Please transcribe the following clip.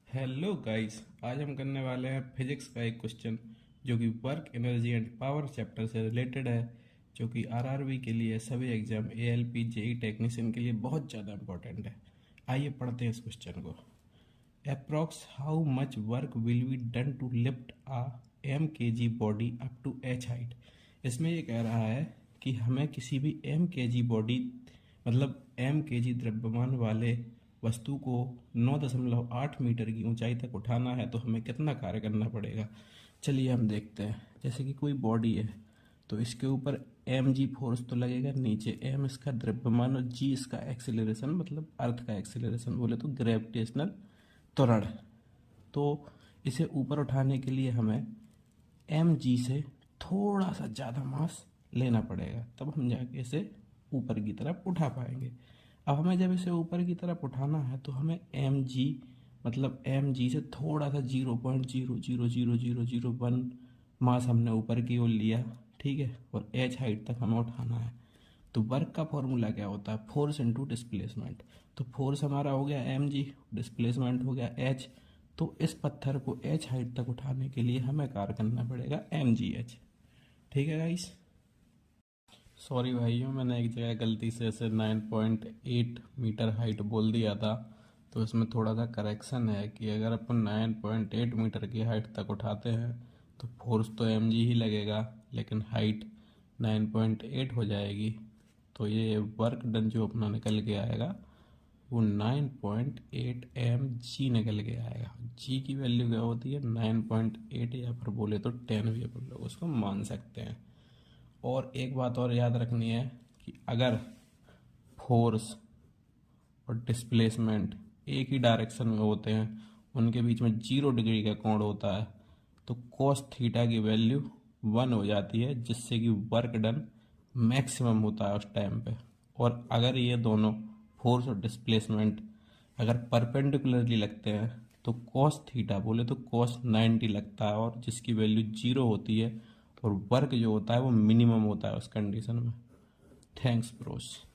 Hello guys, आज हम करने वाले हैं फिजिक्स का एक क्वेश्चन जो कि work energy and power chapter से रिलेटेड है, जो कि आरआरबी के लिए, सभी एग्जाम, एएलपी, जेई टेक्नीशियन के लिए बहुत ज़्यादा इंपॉर्टेंट है। आइए पढ़ते हैं इस क्वेश्चन को। Approx how much work will be done to lift a M K G body up to H height. इसमें ये कह रहा है कि हमें किसी भी एम के जी बॉडी, मतलब एम के जी द्रव्यमान वाले वस्तु को 9.8 मीटर की ऊंचाई तक उठाना है तो हमें कितना कार्य करना पड़ेगा। चलिए हम देखते हैं। जैसे कि कोई बॉडी है तो इसके ऊपर एम जी फोर्स तो लगेगा, नीचे एम इसका द्रव्यमान और जी इसका एक्सेलरेशन, मतलब अर्थ का एक्सेलरेशन बोले तो ग्रेविटेशनल त्वरण। तो इसे ऊपर उठाने के लिए हमें एम जी से थोड़ा सा ज़्यादा मास लेना पड़ेगा, तब हम जाके इसे ऊपर की तरफ उठा पाएंगे। अब हमें जब इसे ऊपर की तरफ उठाना है तो हमें एम जी, मतलब एम जी से थोड़ा सा 0.0000001 मास हमने ऊपर की ओर लिया, ठीक है, और एच हाइट तक हमें उठाना है। तो वर्क का फॉर्मूला क्या होता है? Force into displacement. तो फोर्स हमारा हो गया एम जी, डिस्प्लेसमेंट हो गया एच। तो इस पत्थर को एच हाइट तक उठाने के लिए हमें कार्य करना पड़ेगा एम जी एच। ठीक है गाइस। सॉरी भाइयों, मैंने एक जगह गलती से इसे 9.8 मीटर हाइट बोल दिया था, तो इसमें थोड़ा सा करेक्शन है कि अगर अपन 9.8 मीटर की हाइट तक उठाते हैं तो फोर्स तो एम जी ही लगेगा, लेकिन हाइट 9.8 हो जाएगी। तो ये वर्क डन जो अपना निकल के आएगा वो 9.8 एम जी निकल के आएगा। जी की वैल्यू क्या होती है? 9.8, या फिर बोले तो 10 भी अपन लोग उसको मान सकते हैं। और एक बात और याद रखनी है कि अगर फोर्स और डिस्प्लेसमेंट एक ही डायरेक्शन में होते हैं, उनके बीच में 0 डिग्री का कोण होता है, तो cos थीटा की वैल्यू 1 हो जाती है, जिससे कि वर्क डन मैक्सिमम होता है उस टाइम पे। और अगर ये दोनों फोर्स और डिस्प्लेसमेंट अगर परपेंडिकुलरली लगते हैं तो cos थीटा बोले तो cos 90 लगता है, और जिसकी वैल्यू 0 होती है, और वर्क जो होता है वो मिनिमम होता है उस कंडीशन में। Thanks Bros.